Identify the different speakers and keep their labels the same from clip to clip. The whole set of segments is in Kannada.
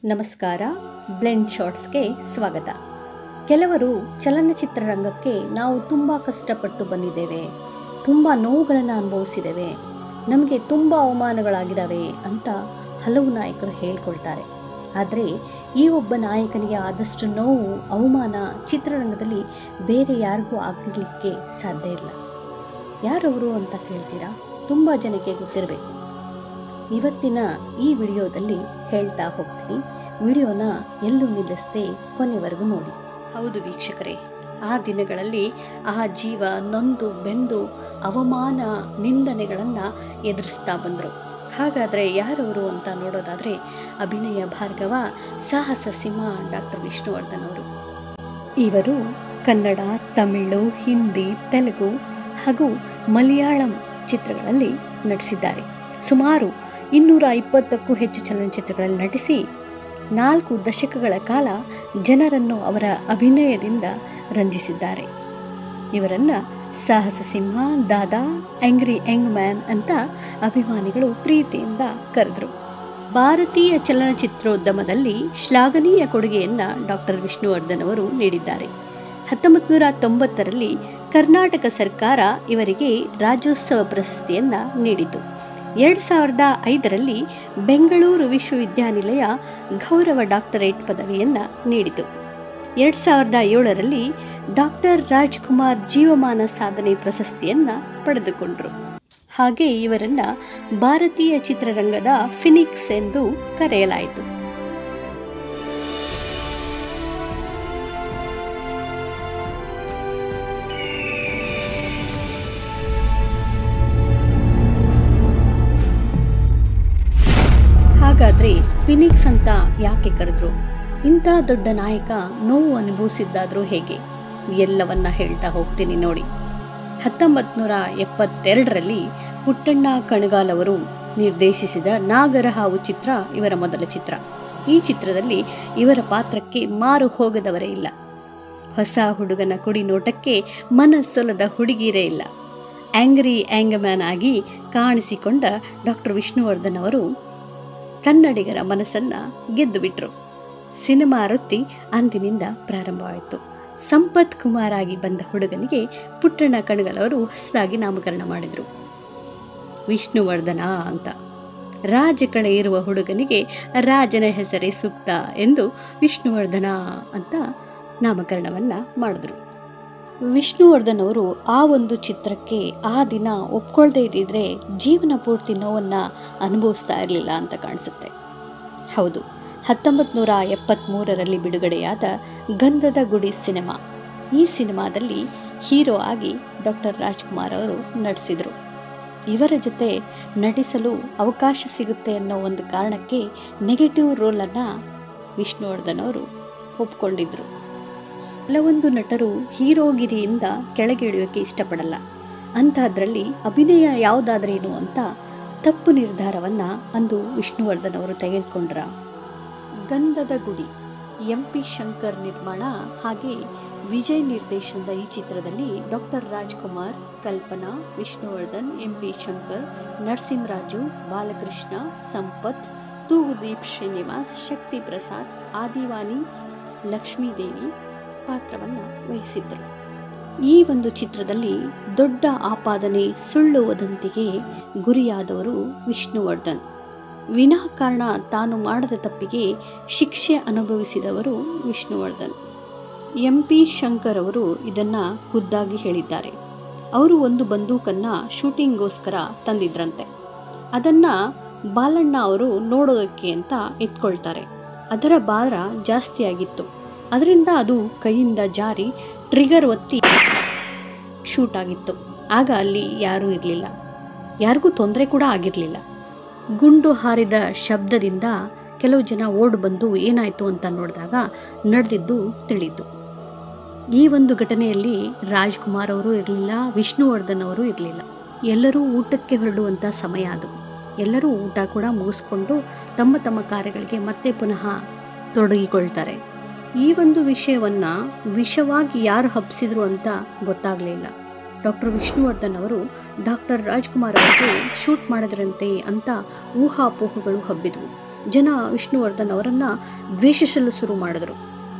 Speaker 1: ನಮಸ್ಕಾರ. ಬ್ಲೆಂಡ್ ಶಾರ್ಟ್ಸ್ಗೆ ಸ್ವಾಗತ. ಕೆಲವರು ಚಲನಚಿತ್ರರಂಗಕ್ಕೆ ನಾವು ತುಂಬ ಕಷ್ಟಪಟ್ಟು ಬಂದಿದ್ದೇವೆ, ತುಂಬ ನೋವುಗಳನ್ನು ಅನುಭವಿಸಿದ್ದೇವೆ, ನಮಗೆ ತುಂಬ ಅವಮಾನಗಳಾಗಿದ್ದಾವೆ ಅಂತ ಹಲವು ನಾಯಕರು ಹೇಳ್ಕೊಳ್ತಾರೆ. ಆದರೆ ಈ ಒಬ್ಬ ನಾಯಕನಿಗೆ ಆದಷ್ಟು ನೋವು ಅವಮಾನ ಚಿತ್ರರಂಗದಲ್ಲಿ ಬೇರೆ ಯಾರಿಗೂ ಆಗಲಿಕ್ಕೆ ಸಾಧ್ಯ ಇಲ್ಲ. ಯಾರವರು ಅಂತ ಕೇಳ್ತೀರಾ? ತುಂಬ ಜನಕ್ಕೆ ಗೊತ್ತಿರಬೇಕು. ಇವತ್ತಿನ ಈ ವಿಡಿಯೋದಲ್ಲಿ ಹೇಳ್ತಾ ಹೋಗ್ತೀನಿ. ವಿಡಿಯೋನ ಎಲ್ಲೂ ನಿಲ್ಲಿಸದೆ ಕೊನೆವರೆಗೂ ನೋಡಿ. ಹೌದು ವೀಕ್ಷಕರೇ, ಆ ದಿನಗಳಲ್ಲಿ ಆ ಜೀವ ನೊಂದು ಬೆಂದು ಅವಮಾನ ನಿಂದನೆಗಳನ್ನು ಎದುರಿಸ್ತಾ ಬಂದರು. ಹಾಗಾದರೆ ಯಾರವರು ಅಂತ ನೋಡೋದಾದರೆ ಅಭಿನಯ ಭಾರ್ಗವ, ಸಾಹಸ ಸಿಂಹ ಡಾಕ್ಟರ್ ವಿಷ್ಣುವರ್ಧನ್ ಅವರು. ಇವರು ಕನ್ನಡ, ತಮಿಳು, ಹಿಂದಿ, ತೆಲುಗು ಹಾಗೂ ಮಲಯಾಳಂ ಚಿತ್ರಗಳಲ್ಲಿ ನಟಿಸಿದ್ದಾರೆ. ಸುಮಾರು 220ಕ್ಕೂ ಹೆಚ್ಚು ಚಲನಚಿತ್ರಗಳಲ್ಲಿ ನಟಿಸಿ 4 ದಶಕಗಳ ಕಾಲ ಜನರನ್ನು ಅವರ ಅಭಿನಯದಿಂದ ರಂಜಿಸಿದ್ದಾರೆ. ಇವರನ್ನು ಸಾಹಸ ಸಿಂಹ, ದಾದಾ, ಆಂಗ್ರಿ ಯಂಗ್ ಮ್ಯಾನ್ ಅಂತ ಅಭಿಮಾನಿಗಳು ಪ್ರೀತಿಯಿಂದ ಕರೆದರು. ಭಾರತೀಯ ಚಲನಚಿತ್ರೋದ್ಯಮದಲ್ಲಿ ಶ್ಲಾಘನೀಯ ಕೊಡುಗೆಯನ್ನು ಡಾಕ್ಟರ್ ವಿಷ್ಣುವರ್ಧನ್ ಅವರು ನೀಡಿದ್ದಾರೆ. 1990ರಲ್ಲಿ ಕರ್ನಾಟಕ ಸರ್ಕಾರ ಇವರಿಗೆ ರಾಜ್ಯೋತ್ಸವ ಪ್ರಶಸ್ತಿಯನ್ನು ನೀಡಿತು. 2005ರಲ್ಲಿ ಬೆಂಗಳೂರು ವಿಶ್ವವಿದ್ಯಾನಿಲಯ ಗೌರವ ಡಾಕ್ಟರೇಟ್ ಪದವಿಯನ್ನು ನೀಡಿತು. 2007ರಲ್ಲಿ ಡಾಕ್ಟರ್ ರಾಜ್ಕುಮಾರ್ ಜೀವಮಾನ ಸಾಧನೆ ಪ್ರಶಸ್ತಿಯನ್ನು ಪಡೆದುಕೊಂಡರು. ಹಾಗೆ ಇವರನ್ನು ಭಾರತೀಯ ಚಿತ್ರರಂಗದ ಫಿನಿಕ್ಸ್ ಎಂದು ಕರೆಯಲಾಯಿತು. ಹಾಗಾದರೆ ಫಿನಿಕ್ಸ್ ಅಂತ ಯಾಕೆ ಕರೆದ್ರು? ಇಂಥ ದೊಡ್ಡ ನಾಯಕ ನೋವು ಅನುಭವಿಸಿದ್ದಾದರೂ ಹೇಗೆ? ಎಲ್ಲವನ್ನ ಹೇಳ್ತಾ ಹೋಗ್ತೀನಿ ನೋಡಿ. 1972ರಲ್ಲಿ ಪುಟ್ಟಣ್ಣ ಕಣಗಾಲ್ ಅವರು ನಿರ್ದೇಶಿಸಿದ ನಾಗರಹಾವು ಚಿತ್ರ ಇವರ ಮೊದಲ ಚಿತ್ರ. ಈ ಚಿತ್ರದಲ್ಲಿ ಇವರ ಪಾತ್ರಕ್ಕೆ ಮಾರು ಹೋಗದವರೇ ಇಲ್ಲ. ಹೊಸ ಹುಡುಗನ ಕುಡಿ ನೋಟಕ್ಕೆ ಮನಸ್ಸೊಲದ ಹುಡುಗಿರೇ ಇಲ್ಲ. ಆಂಗ್ರಿ ಯಂಗ್ ಮ್ಯಾನ್ ಆಗಿ ಕಾಣಿಸಿಕೊಂಡ ಡಾಕ್ಟರ್ ವಿಷ್ಣುವರ್ಧನ್ ಅವರು ಕನ್ನಡಿಗರ ಮನಸ್ಸನ್ನು ಗೆದ್ದು ಬಿಟ್ರು. ಸಿನಿಮಾ ವೃತ್ತಿ ಅಂದಿನಿಂದ ಪ್ರಾರಂಭವಾಯಿತು. ಸಂಪತ್ ಕುಮಾರ್ ಆಗಿ ಬಂದ ಹುಡುಗನಿಗೆ ಪುಟ್ಟಣ್ಣ ಕಣಗಾಲ್ ಅವರು ಹೊಸದಾಗಿ ನಾಮಕರಣ ಮಾಡಿದರು, ವಿಷ್ಣುವರ್ಧನ ಅಂತ. ರಾಜಕಳೆ ಇರುವ ಹುಡುಗನಿಗೆ ರಾಜನ ಹೆಸರೇ ಸೂಕ್ತ ಎಂದು ವಿಷ್ಣುವರ್ಧನ ಅಂತ ನಾಮಕರಣವನ್ನು ಮಾಡಿದ್ರು. ವಿಷ್ಣುವರ್ಧನ್ ಅವರು ಆ ಒಂದು ಚಿತ್ರಕ್ಕೆ ಆ ದಿನ ಒಪ್ಕೊಳ್ದೇ ಇದ್ದಿದ್ರೆ ಜೀವನ ಪೂರ್ತಿ ನೋವನ್ನು ಅನುಭವಿಸ್ತಾ ಇರಲಿಲ್ಲ ಅಂತ ಕಾಣಿಸುತ್ತೆ. ಹೌದು, 1973ರಲ್ಲಿ ಬಿಡುಗಡೆಯಾದ ಗಂಧದ ಗುಡಿ ಸಿನಿಮಾ. ಈ ಸಿನಿಮಾದಲ್ಲಿ ಹೀರೋ ಆಗಿ ಡಾಕ್ಟರ್ ರಾಜ್ಕುಮಾರ್ ಅವರು ನಟಿಸಿದರು. ಇವರ ಜೊತೆ ನಟಿಸಲು ಅವಕಾಶ ಸಿಗುತ್ತೆ ಅನ್ನೋ ಒಂದು ಕಾರಣಕ್ಕೆ ನೆಗೆಟಿವ್ ರೋಲನ್ನು ವಿಷ್ಣುವರ್ಧನ್ ಅವರು ಒಪ್ಕೊಂಡಿದ್ರು. ಕೆಲವೊಂದು ನಟರು ಹೀರೋಗಿರಿಯಿಂದ ಕೆಳಗಿಳಿಯೋಕ್ಕೆ ಇಷ್ಟಪಡಲ್ಲ. ಅಂಥದ್ರಲ್ಲಿ ಅಭಿನಯ ಯಾವುದಾದ್ರೇನು ಅಂತ ತಪ್ಪು ನಿರ್ಧಾರವನ್ನು ಅಂದು ವಿಷ್ಣುವರ್ಧನ್ ಅವರು ತೆಗೆದುಕೊಂಡ್ರ. ಗಂಧದ ಗುಡಿ MP ಶಂಕರ್ ನಿರ್ಮಾಣ ಹಾಗೆ ವಿಜಯ್ ನಿರ್ದೇಶನದ ಈ ಚಿತ್ರದಲ್ಲಿ ಡಾಕ್ಟರ್ ರಾಜ್ಕುಮಾರ್, ಕಲ್ಪನಾ, ವಿಷ್ಣುವರ್ಧನ್, MP ಶಂಕರ್, ನರಸಿಂಹರಾಜು, ಬಾಲಕೃಷ್ಣ, ಸಂಪತ್, ತೂಗುದೀಪ್ ಶ್ರೀನಿವಾಸ್, ಶಕ್ತಿ ಪ್ರಸಾದ್, ಆದಿವಾನಿ, ಲಕ್ಷ್ಮೀದೇವಿ ಪಾತ್ರವನ್ನು ವಹಿಸಿದ್ದರು. ಈ ಒಂದು ಚಿತ್ರದಲ್ಲಿ ದೊಡ್ಡ ಆಪಾದನೆ, ಸುಳ್ಳು ವದಂತಿಗೆ ಗುರಿಯಾದವರು ವಿಷ್ಣುವರ್ಧನ್. ವಿನಾಕಾರಣ ತಾನು ಮಾಡದ ತಪ್ಪಿಗೆ ಶಿಕ್ಷೆ ಅನುಭವಿಸಿದವರು ವಿಷ್ಣುವರ್ಧನ್. MP ಶಂಕರ್ ಅವರು ಇದನ್ನು ಖುದ್ದಾಗಿ ಹೇಳಿದ್ದಾರೆ. ಅವರು ಒಂದು ಬಂದೂಕನ್ನು ಶೂಟಿಂಗ್ಗೋಸ್ಕರ ತಂದಿದ್ರಂತೆ. ಅದನ್ನು ಬಾಲಣ್ಣ ಅವರು ನೋಡೋದಕ್ಕೆ ಅಂತ ಎತ್ಕೊಳ್ತಾರೆ. ಅದರ ಭಾರ ಜಾಸ್ತಿಯಾಗಿತ್ತು. ಅದರಿಂದ ಅದು ಕೈಯಿಂದ ಜಾರಿ ಟ್ರಿಗರ್ ಒತ್ತಿ ಶೂಟ್ ಆಗಿತ್ತು. ಆಗ ಅಲ್ಲಿ ಯಾರೂ ಇರಲಿಲ್ಲ, ಯಾರಿಗೂ ತೊಂದರೆ ಕೂಡ ಆಗಿರಲಿಲ್ಲ. ಗುಂಡು ಹಾರಿದ ಶಬ್ದದಿಂದ ಕೆಲವು ಜನ ಓಡ್ ಬಂದು ಏನಾಯಿತು ಅಂತ ನೋಡಿದಾಗ ನಡೆದಿದ್ದು ತಿಳಿಯಿತು. ಈ ಒಂದು ಘಟನೆಯಲ್ಲಿ ರಾಜ್ಕುಮಾರ್ ಅವರು ಇರಲಿಲ್ಲ, ವಿಷ್ಣುವರ್ಧನ್ ಅವರು ಇರಲಿಲ್ಲ. ಎಲ್ಲರೂ ಊಟಕ್ಕೆ ಹೊರಡುವಂಥ ಸಮಯ ಅದು. ಎಲ್ಲರೂ ಊಟ ಕೂಡ ಮುಗಿಸ್ಕೊಂಡು ತಮ್ಮ ತಮ್ಮ ಕಾರ್ಯಗಳಿಗೆ ಮತ್ತೆ ಪುನಃ ತೊಡಗಿಕೊಳ್ತಾರೆ. ಈ ಒಂದು ವಿಷಯವನ್ನು ವಿಷವಾಗಿ ಯಾರು ಹಬ್ಬಿಸಿದ್ರು ಅಂತ ಗೊತ್ತಾಗಲಿಲ್ಲ. ಡಾಕ್ಟರ್ ವಿಷ್ಣುವರ್ಧನ್ ಅವರು ಡಾಕ್ಟರ್ ರಾಜ್ಕುಮಾರ್ ಅವರಿಗೆ ಶೂಟ್ ಮಾಡಿದ್ರಂತೆ ಅಂತ ಊಹಾಪೋಹಗಳು ಹಬ್ಬಿದ್ವು. ಜನ ವಿಷ್ಣುವರ್ಧನ್ ಅವರನ್ನು ದ್ವೇಷಿಸಲು ಶುರು ಮಾಡಿದ್ರು.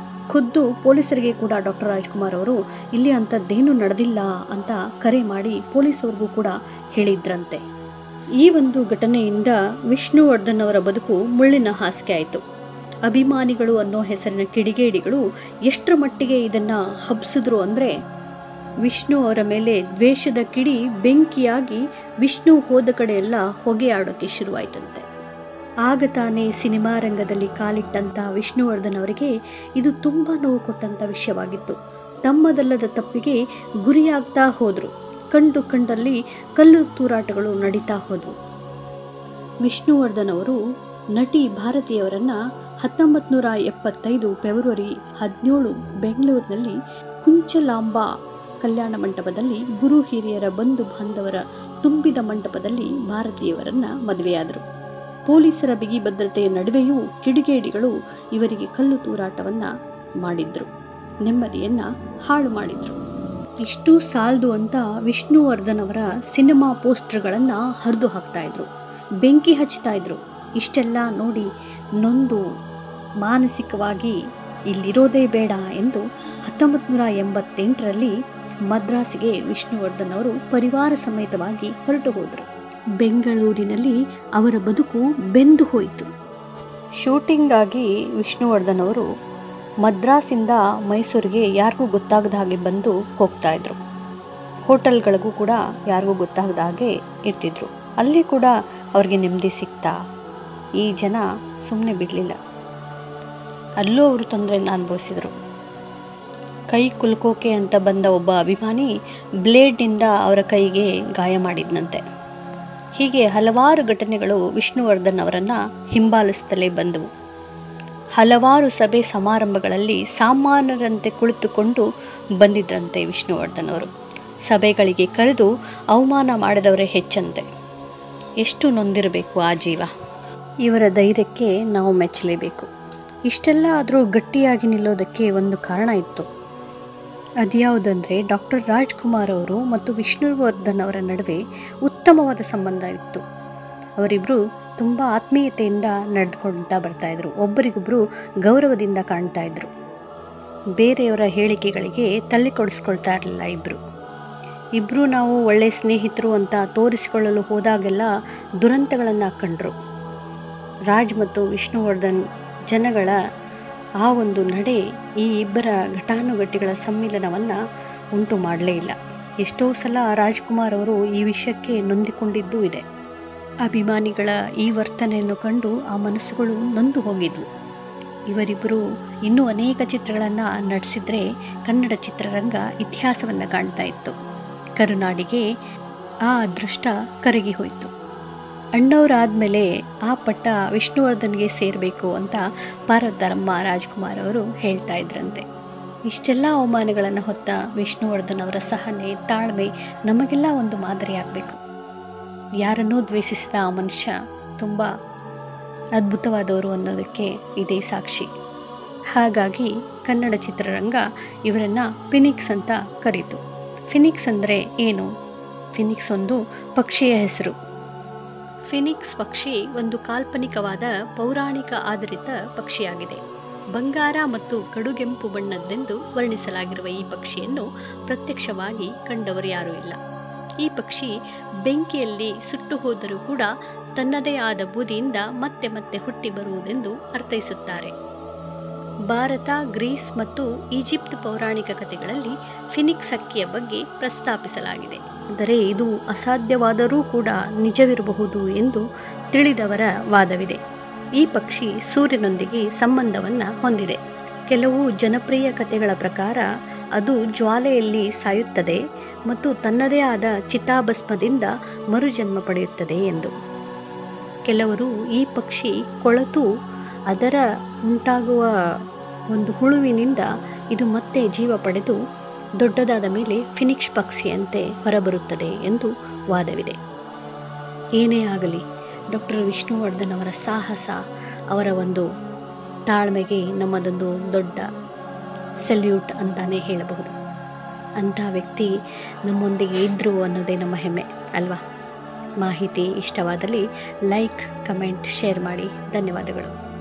Speaker 1: ಖುದ್ದು ಪೊಲೀಸರಿಗೆ ಕೂಡ ಡಾಕ್ಟರ್ ರಾಜ್ಕುಮಾರ್ ಅವರು ಇಲ್ಲಿ ಅಂಥದ್ದೇನೂ ನಡೆದಿಲ್ಲ ಅಂತ ಕರೆ ಮಾಡಿ ಪೊಲೀಸವ್ರಿಗೂ ಕೂಡ ಹೇಳಿದ್ರಂತೆ. ಈ ಒಂದು ಘಟನೆಯಿಂದ ವಿಷ್ಣುವರ್ಧನ್ ಅವರ ಬದುಕು ಮುಳ್ಳಿನ ಹಾಸಿಗೆ ಆಯಿತು. ಅಭಿಮಾನಿಗಳು ಅನ್ನೋ ಹೆಸರಿನ ಕಿಡಿಗೇಡಿಗಳು ಎಷ್ಟರ ಮಟ್ಟಿಗೆ ಇದನ್ನು ಹಬ್ಸಿದ್ರು ಅಂದರೆ, ವಿಷ್ಣು ಅವರ ಮೇಲೆ ದ್ವೇಷದ ಕಿಡಿ ಬೆಂಕಿಯಾಗಿ ವಿಷ್ಣು ಹೋದ ಕಡೆ ಎಲ್ಲ ಹೊಗೆ ಆಡೋಕ್ಕೆ ಶುರುವಾಯಿತಂತೆ. ಆಗ ತಾನೇ ಸಿನಿಮಾ ರಂಗದಲ್ಲಿ ಕಾಲಿಟ್ಟಂಥ ವಿಷ್ಣುವರ್ಧನ್ ಅವರಿಗೆ ಇದು ತುಂಬ ನೋವು ಕೊಟ್ಟಂಥ ವಿಷಯವಾಗಿತ್ತು. ತಮ್ಮದಲ್ಲದ ತಪ್ಪಿಗೆ ಗುರಿಯಾಗ್ತಾ ಹೋದರು. ಕಂಡಲ್ಲಿ ಕಲ್ಲು ತೂರಾಟಗಳು ನಡೀತಾ ಹೋದವು. ವಿಷ್ಣುವರ್ಧನ್ ಅವರು ನಟಿ ಭಾರತಿಯವರನ್ನು 1975 ಫೆಬ್ರವರಿ 17 ಬೆಂಗಳೂರಿನಲ್ಲಿ ಕುಂಚಲಾಂಬಾ ಕಲ್ಯಾಣ ಮಂಟಪದಲ್ಲಿ ಗುರು ಹಿರಿಯರ ಬಂಧು ಬಾಂಧವರ ತುಂಬಿದ ಮಂಟಪದಲ್ಲಿ ಭಾರತೀಯವರನ್ನು ಮದುವೆಯಾದರು. ಪೊಲೀಸರ ಬಿಗಿ ಭದ್ರತೆಯ ನಡುವೆಯೂ ಕಿಡಿಗೇಡಿಗಳು ಇವರಿಗೆ ಕಲ್ಲು ತೂರಾಟವನ್ನು ಮಾಡಿದ್ರು, ನೆಮ್ಮದಿಯನ್ನು ಹಾಳು ಮಾಡಿದ್ರು. ಇಷ್ಟು ಸಾಲದು ಅಂತ ವಿಷ್ಣುವರ್ಧನ್ ಅವರ ಸಿನಿಮಾ ಪೋಸ್ಟರ್ಗಳನ್ನು ಹರಿದು ಹಾಕ್ತಾ ಇದ್ರು, ಬೆಂಕಿ ಹಚ್ತಾ ಇದ್ರು. ಇಷ್ಟೆಲ್ಲ ನೋಡಿ ನೊಂದು ಮಾನಸಿಕವಾಗಿ ಇಲ್ಲಿರೋದೇ ಬೇಡ ಎಂದು 1988ರಲ್ಲಿ ಮದ್ರಾಸಿಗೆ ವಿಷ್ಣುವರ್ಧನ್ ಅವರು ಪರಿವಾರ ಸಮೇತವಾಗಿ ಹೊರಟು ಹೋದರು. ಬೆಂಗಳೂರಿನಲ್ಲಿ ಅವರ ಬದುಕು ಬೆಂದು ಹೋಯಿತು. ಶೂಟಿಂಗಾಗಿ ವಿಷ್ಣುವರ್ಧನ್ ಅವರು ಮದ್ರಾಸಿಂದ ಮೈಸೂರಿಗೆ ಯಾರಿಗೂ ಗೊತ್ತಾಗದ ಹಾಗೆ ಬಂದು ಹೋಗ್ತಾ ಇದ್ರು. ಹೋಟೆಲ್ಗಳಿಗೂ ಕೂಡ ಯಾರಿಗೂ ಗೊತ್ತಾಗದ ಹಾಗೆ ಇರ್ತಿದ್ರು. ಅಲ್ಲಿ ಕೂಡ ಅವ್ರಿಗೆ ನೆಮ್ಮದಿ ಸಿಗ್ತಾ ಈ ಜನ ಸುಮ್ಮನೆ ಬಿಡಲಿಲ್ಲ. ಅಲ್ಲೂ ಅವರು ತೊಂದರೆಯನ್ನು ಅನುಭವಿಸಿದರು. ಕೈ ಕುಲ್ಕೋಕೆ ಅಂತ ಬಂದ ಒಬ್ಬ ಅಭಿಮಾನಿ ಬ್ಲೇಡ್ನಿಂದ ಅವರ ಕೈಗೆ ಗಾಯ ಮಾಡಿದ್ನಂತೆ. ಹೀಗೆ ಹಲವಾರು ಘಟನೆಗಳು ವಿಷ್ಣುವರ್ಧನ್ ಅವರನ್ನು ಹಿಂಬಾಲಿಸುತ್ತಲೇ ಬಂದವು. ಹಲವಾರು ಸಭೆ ಸಮಾರಂಭಗಳಲ್ಲಿ ಸಾಮಾನ್ಯರಂತೆ ಕುಳಿತುಕೊಂಡು ಬಂದಿದ್ರಂತೆ ವಿಷ್ಣುವರ್ಧನ್ ಅವರು. ಸಭೆಗಳಿಗೆ ಕರೆದು ಅವಮಾನ ಮಾಡಿದವರೇ ಹೆಚ್ಚಂತೆ. ಎಷ್ಟು ನೊಂದಿರಬೇಕು ಆ ಜೀವ. ಇವರ ಧೈರ್ಯಕ್ಕೆ ನಾವು ಮೆಚ್ಚಲೇಬೇಕು. ಇಷ್ಟೆಲ್ಲ ಆದರೂ ಗಟ್ಟಿಯಾಗಿ ನಿಲ್ಲೋದಕ್ಕೆ ಒಂದು ಕಾರಣ ಇತ್ತು. ಅದ್ಯಾವುದಂದರೆ, ಡಾಕ್ಟರ್ ರಾಜ್ಕುಮಾರ್ ಅವರು ಮತ್ತು ವಿಷ್ಣುವರ್ಧನ್ ಅವರ ನಡುವೆ ಉತ್ತಮವಾದ ಸಂಬಂಧ ಇತ್ತು. ಅವರಿಬ್ಬರು ತುಂಬ ಆತ್ಮೀಯತೆಯಿಂದ ನಡೆದುಕೊಳ್ತಾ ಬರ್ತಾಯಿದ್ರು. ಒಬ್ಬರಿಗೊಬ್ಬರು ಗೌರವದಿಂದ ಕಾಣ್ತಾ ಇದ್ರು. ಬೇರೆಯವರ ಹೇಳಿಕೆಗಳಿಗೆ ತಲೆ ಕೊಡಿಸ್ಕೊಳ್ತಾ ಇರಲಿಲ್ಲ. ಇಬ್ಬರು ನಾವು ಒಳ್ಳೆಯ ಸ್ನೇಹಿತರು ಅಂತ ತೋರಿಸಿಕೊಳ್ಳಲು ಹೋದಾಗೆಲ್ಲ ದುರಂತಗಳನ್ನು ಕಂಡರು. ರಾಜ್ ಮತ್ತು ವಿಷ್ಣುವರ್ಧನ್ ಜನಗಳ ಆ ಒಂದು ನಡೆ ಈ ಇಬ್ಬರ ಘಟಾನುಘಟಿಗಳ ಸಮ್ಮಿಲನವನ್ನು ಉಂಟು ಮಾಡಲೇ ಇಲ್ಲ. ಎಷ್ಟೋ ಸಲ ರಾಜ್ಕುಮಾರ್ ಅವರು ಈ ವಿಷಯಕ್ಕೆ ನೊಂದಿಕೊಂಡಿದ್ದೂ ಇದೆ. ಅಭಿಮಾನಿಗಳ ಈ ವರ್ತನೆಯನ್ನು ಕಂಡು ಆ ಮನಸ್ಸುಗಳು ನೊಂದು ಹೋಗಿದ್ವು. ಇವರಿಬ್ಬರು ಇನ್ನೂ ಅನೇಕ ಚಿತ್ರಗಳನ್ನು ನಡೆಸಿದರೆ ಕನ್ನಡ ಚಿತ್ರರಂಗ ಇತಿಹಾಸವನ್ನು ಕಾಣ್ತಾ ಇತ್ತು. ಕರುನಾಡಿಗೆ ಆ ಅದೃಷ್ಟ ಕರಗಿ ಹೋಯಿತು. ಅಣ್ಣವರಾದಮೇಲೆ ಆ ಪಟ್ಟ ವಿಷ್ಣುವರ್ಧನ್ಗೆ ಸೇರಬೇಕು ಅಂತ ಪಾರ್ವತಮ್ಮ ರಾಜ್ಕುಮಾರ್ ಅವರು ಹೇಳ್ತಾ ಇದ್ರಂತೆ. ಇಷ್ಟೆಲ್ಲ ಅವಮಾನಗಳನ್ನು ಹೊತ್ತ ವಿಷ್ಣುವರ್ಧನ್ ಅವರ ಸಹನೆ, ತಾಳ್ಮೆ ನಮಗೆಲ್ಲ ಒಂದು ಮಾದರಿಯಾಗಬೇಕು. ಯಾರನ್ನೂ ದ್ವೇಷಿಸಿದ ಆ ಮನುಷ್ಯ ತುಂಬ ಅದ್ಭುತವಾದವರು ಅನ್ನೋದಕ್ಕೆ ಇದೇ ಸಾಕ್ಷಿ. ಹಾಗಾಗಿ ಕನ್ನಡ ಚಿತ್ರರಂಗ ಇವರನ್ನು ಫಿನಿಕ್ಸ್ ಅಂತ ಕರೀತು. ಫಿನಿಕ್ಸ್ ಅಂದರೆ ಏನು? ಫಿನಿಕ್ಸ್ ಒಂದು ಪಕ್ಷಿಯ ಹೆಸರು. ಫಿನಿಕ್ಸ್ ಪಕ್ಷಿ ಒಂದು ಕಾಲ್ಪನಿಕವಾದ ಪೌರಾಣಿಕ ಆಧಾರಿತ ಪಕ್ಷಿಯಾಗಿದೆ. ಬಂಗಾರ ಮತ್ತು ಕಡುಗೆಂಪು ಬಣ್ಣದ್ದೆಂದು ವರ್ಣಿಸಲಾಗಿರುವ ಈ ಪಕ್ಷಿಯನ್ನು ಪ್ರತ್ಯಕ್ಷವಾಗಿ ಕಂಡವರು ಯಾರೂ ಇಲ್ಲ. ಈ ಪಕ್ಷಿ ಬೆಂಕಿಯಲ್ಲಿ ಸುಟ್ಟು ಹೋದರೂ ಕೂಡ ತನ್ನದೇ ಆದ ಬೂದಿಯಿಂದ ಮತ್ತೆ ಮತ್ತೆ ಹುಟ್ಟಿ ಬರುವುದೆಂದು ಅರ್ಥೈಸುತ್ತಾರೆ. ಭಾರತ, ಗ್ರೀಸ್ ಮತ್ತು ಈಜಿಪ್ಟ್ ಪೌರಾಣಿಕ ಕಥೆಗಳಲ್ಲಿ ಫಿನಿಕ್ಸ್ ಹಕ್ಕಿಯ ಬಗ್ಗೆ ಪ್ರಸ್ತಾಪಿಸಲಾಗಿದೆ. ಆದರೆ ಇದು ಅಸಾಧ್ಯವಾದರೂ ಕೂಡ ನಿಜವಿರಬಹುದು ಎಂದು ತಿಳಿದವರ ವಾದವಿದೆ. ಈ ಪಕ್ಷಿ ಸೂರ್ಯನೊಂದಿಗೆ ಸಂಬಂಧವನ್ನು ಹೊಂದಿದೆ. ಕೆಲವು ಜನಪ್ರಿಯ ಕಥೆಗಳ ಪ್ರಕಾರ ಅದು ಜ್ವಾಲೆಯಲ್ಲಿ ಸಾಯುತ್ತದೆ ಮತ್ತು ತನ್ನದೇ ಆದ ಚಿತಾಭಸ್ಮದಿಂದ ಮರುಜನ್ಮ ಪಡೆಯುತ್ತದೆ ಎಂದು. ಕೆಲವರು ಈ ಪಕ್ಷಿ ಕೊಳೆತು ಅದರ ಉಂಟಾಗುವ ಒಂದು ಹುಳುವಿನಿಂದ ಇದು ಮತ್ತೆ ಜೀವ ಪಡೆದು ದೊಡ್ಡದಾದ ಮೇಲೆ ಫಿನಿಕ್ಸ್ ಪಕ್ಷಿಯಂತೆ ಹೊರಬರುತ್ತದೆ ಎಂದು ವಾದವಿದೆ. ಏನೇ ಆಗಲಿ, ಡಾಕ್ಟರ್ ವಿಷ್ಣುವರ್ಧನ್ ಅವರ ಸಾಹಸ, ಅವರ ಒಂದು ತಾಳ್ಮೆಗೆ ನಮ್ಮದೊಂದು ದೊಡ್ಡ ಸೆಲ್ಯೂಟ್ ಅಂತಾನೆ ಹೇಳಬಹುದು. ಅಂಥ ವ್ಯಕ್ತಿ ನಮ್ಮೊಂದಿಗೆ ಇದ್ದರು ಅನ್ನೋದೇ ನಮ್ಮ ಹೆಮ್ಮೆ ಅಲ್ವಾ. ಮಾಹಿತಿ ಇಷ್ಟವಾದಲ್ಲಿ ಲೈಕ್, ಕಮೆಂಟ್, ಶೇರ್ ಮಾಡಿ. ಧನ್ಯವಾದಗಳು.